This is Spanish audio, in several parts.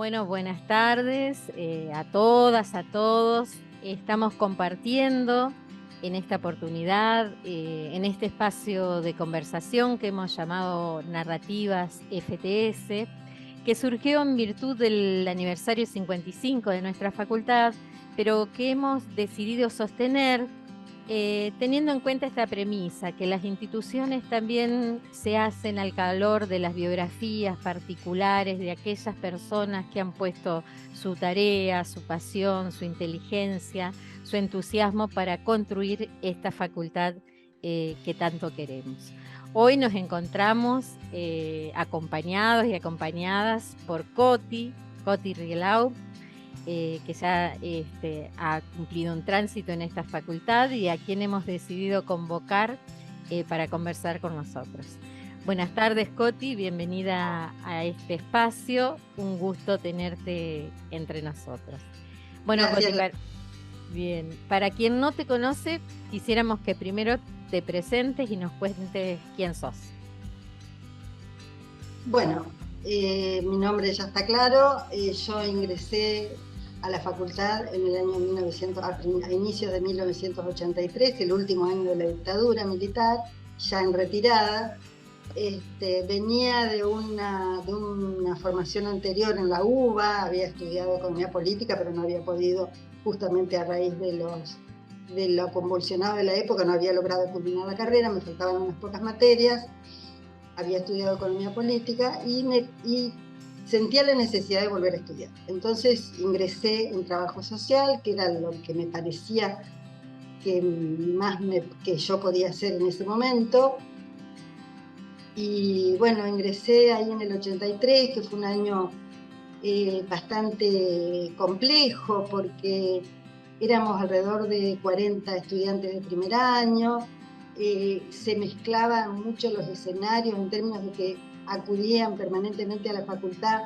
Bueno, buenas tardes a todas, a todos. Estamos compartiendo en esta oportunidad, en este espacio de conversación que hemos llamado Narrativas FTS, que surgió en virtud del aniversario 55 de nuestra facultad, pero que hemos decidido sostener teniendo en cuenta esta premisa, que las instituciones también se hacen al calor de las biografías particulares de aquellas personas que han puesto su tarea, su pasión, su inteligencia, su entusiasmo para construir esta facultad que tanto queremos. Hoy nos encontramos acompañados y acompañadas por Coti Rielau, que ya ha cumplido un tránsito en esta facultad y a quien hemos decidido convocar para conversar con nosotros. Buenas tardes, Coti, bienvenida a este espacio, un gusto tenerte entre nosotros. Bueno, Coti, bien, para quien no te conoce, quisiéramos que primero te presentes y nos cuentes quién sos. Bueno, mi nombre ya está claro, yo ingresé a la facultad en el año 1900, a inicios de 1983, el último año de la dictadura militar, ya en retirada. Venía de una formación anterior en la UBA, había estudiado economía política, pero no había podido, justamente a raíz de lo convulsionado de la época, no había logrado culminar la carrera, me faltaban unas pocas materias. Había estudiado economía política y sentía la necesidad de volver a estudiar. Entonces ingresé en trabajo social, que era lo que me parecía que yo podía hacer en ese momento. Y bueno, ingresé ahí en el 83, que fue un año bastante complejo, porque éramos alrededor de 40 estudiantes de primer año. Se mezclaban mucho los escenarios en términos de que acudían permanentemente a la facultad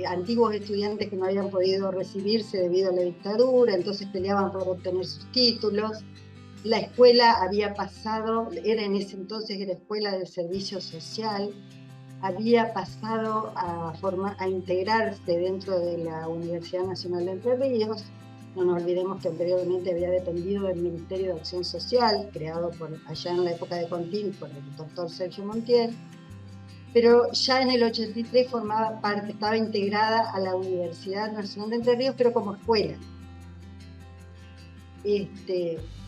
antiguos estudiantes que no habían podido recibirse debido a la dictadura, entonces peleaban por obtener sus títulos. La escuela había pasado, era en ese entonces era escuela de servicio social, había pasado a integrarse dentro de la Universidad Nacional de Entre Ríos. No nos olvidemos que anteriormente había dependido del Ministerio de Acción Social, creado allá en la época de Contín por el doctor Sergio Montiel, pero ya en el 83 formaba parte, estaba integrada a la Universidad Nacional de Entre Ríos, pero como escuela.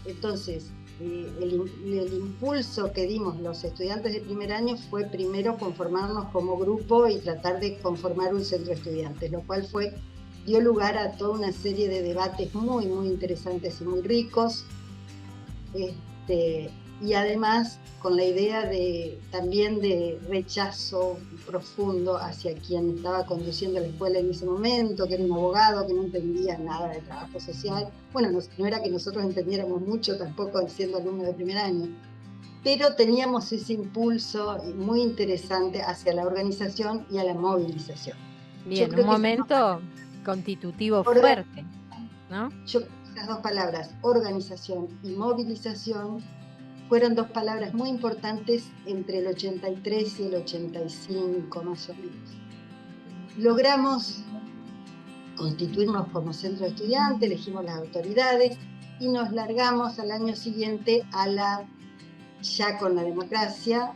Entonces, el impulso que dimos los estudiantes de primer año fue primero conformarnos como grupo y tratar de conformar un centro de estudiantes, lo cual dio lugar a toda una serie de debates muy, muy interesantes y muy ricos, y además con la idea también de rechazo profundo hacia quien estaba conduciendo la escuela en ese momento, que era un abogado que no entendía nada de trabajo social. Bueno, no era que nosotros entendiéramos mucho tampoco siendo alumnos de primer año, pero teníamos ese impulso muy interesante hacia la organización y a la movilización. Bien, un momento constitutivo fuerte, ¿no? Yo creo que esas dos palabras, organización y movilización, fueron dos palabras muy importantes entre el 83 y el 85, más o menos. Logramos constituirnos como centro de estudiantes, elegimos las autoridades y nos largamos al año siguiente ya con la democracia,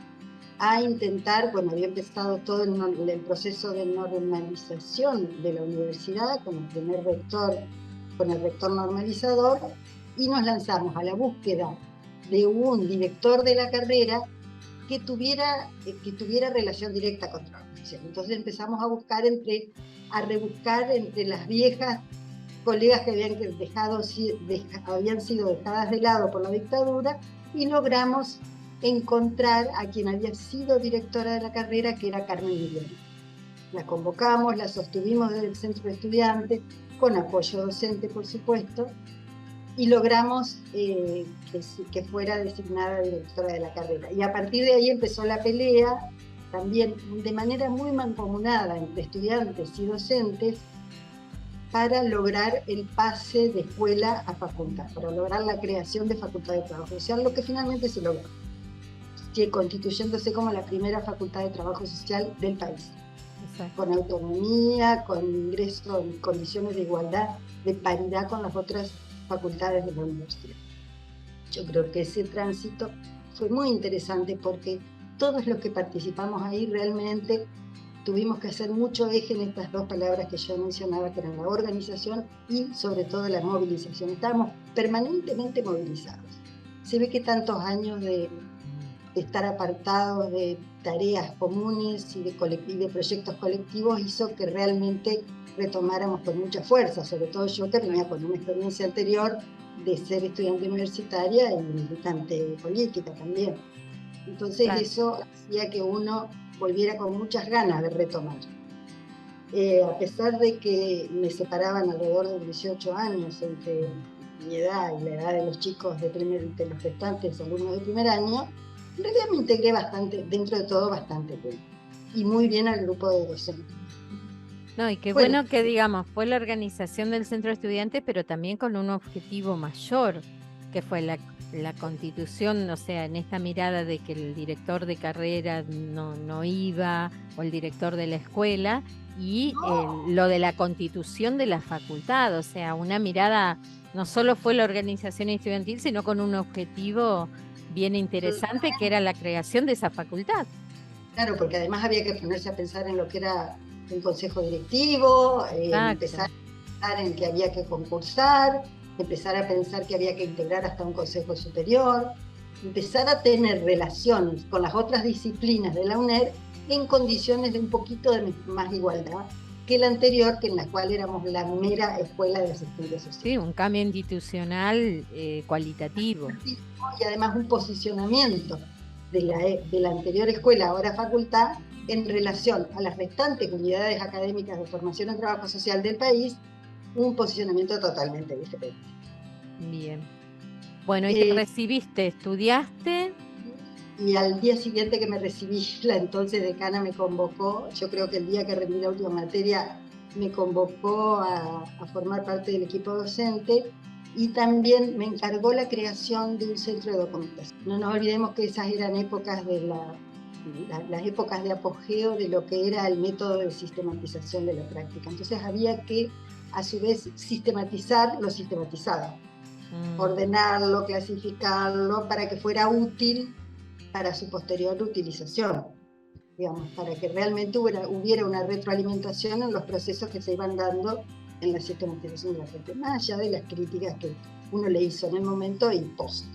a intentar, bueno, había empezado todo el proceso de normalización de la universidad con el primer rector, con el rector normalizador, y nos lanzamos a la búsqueda de un director de la carrera que tuviera relación directa con la organización. Entonces empezamos a rebuscar entre las viejas colegas que habían sido dejadas de lado por la dictadura, y logramos encontrar a quien había sido directora de la carrera, que era Carmen Migliori. La convocamos, la sostuvimos desde el centro de estudiantes, con apoyo docente, por supuesto, y logramos que fuera designada directora de la carrera. Y a partir de ahí empezó la pelea, también de manera muy mancomunada entre estudiantes y docentes, para lograr el pase de escuela a facultad, para lograr la creación de Facultad de Trabajo Social, lo que finalmente se logró, constituyéndose como la primera Facultad de Trabajo Social del país. con autonomía, con ingreso en condiciones de igualdad, de paridad con las otras facultades de la universidad. Yo creo que ese tránsito fue muy interesante porque todos los que participamos ahí realmente tuvimos que hacer mucho eje en estas dos palabras que yo mencionaba, que eran la organización y sobre todo la movilización. Estábamos permanentemente movilizados. Se ve que tantos años de estar apartados de tareas comunes y de proyectos colectivos hizo que realmente retomáramos con mucha fuerza, sobre todo yo que venía con una experiencia anterior de ser estudiante universitaria y militante política también. Entonces eso hacía que uno volviera con muchas ganas de retomar. A pesar de que me separaban alrededor de 18 años entre mi edad y la edad de los chicos de los restantes alumnos de primer año, en realidad me integré bastante, dentro de todo bastante bien, y muy bien al grupo de docentes. No, y qué bueno que, digamos, fue la organización del centro de estudiantes, pero también con un objetivo mayor, que fue la constitución, o sea, en esta mirada de que el director de carrera no iba, o el director de la escuela, y lo de la constitución de la facultad, o sea, una mirada, no solo fue la organización estudiantil, sino con un objetivo bien interesante, que era la creación de esa facultad. Claro, porque además había que ponerse a pensar en lo que era un consejo directivo, empezar a pensar en que había que concursar, empezar a pensar que había que integrar hasta un consejo superior, empezar a tener relaciones con las otras disciplinas de la UNED en condiciones de un poquito de más igualdad que la anterior, que en la cual éramos la mera escuela de asistencia social. Sí, un cambio institucional cualitativo. Y además un posicionamiento de la anterior escuela, ahora facultad, en relación a las restantes unidades académicas de formación en trabajo social del país, un posicionamiento totalmente diferente. Bien. Bueno, ¿y te recibiste? ¿Estudiaste? Y al día siguiente que me recibí, la entonces decana me convocó, yo creo que el día que rendí la última materia, me convocó a formar parte del equipo docente y también me encargó la creación de un centro de documentación. No nos olvidemos que esas eran épocas de las épocas de apogeo de lo que era el método de sistematización de la práctica. Entonces había que, a su vez, sistematizar lo sistematizado, ordenarlo, clasificarlo, para que fuera útil para su posterior utilización, digamos, para que realmente hubiera una retroalimentación en los procesos que se iban dando en la sistematización de la práctica, más allá de las críticas que uno le hizo en el momento y post.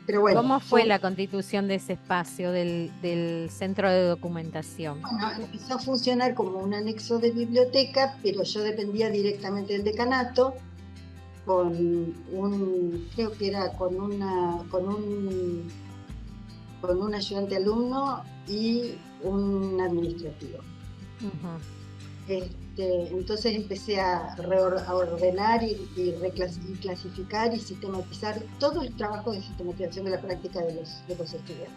Pero bueno, ¿cómo fue la constitución de ese espacio del centro de documentación? Bueno, empezó a funcionar como un anexo de biblioteca, pero yo dependía directamente del decanato, creo que era con un ayudante alumno y un administrativo. Entonces empecé a ordenar y clasificar y sistematizar todo el trabajo de sistematización de la práctica de los estudiantes.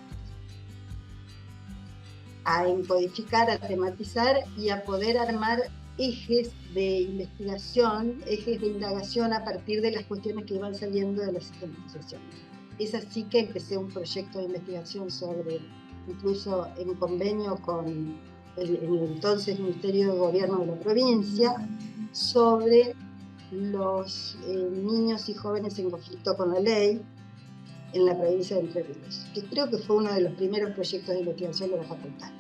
A encodificar, a tematizar y a poder armar ejes de investigación, ejes de indagación a partir de las cuestiones que iban saliendo de la sistematización. Es así que empecé un proyecto de investigación incluso en convenio con el entonces Ministerio de Gobierno de la provincia, sobre los niños y jóvenes en conflicto con la ley en la provincia de Entre Ríos, que creo que fue uno de los primeros proyectos de investigación de la facultad.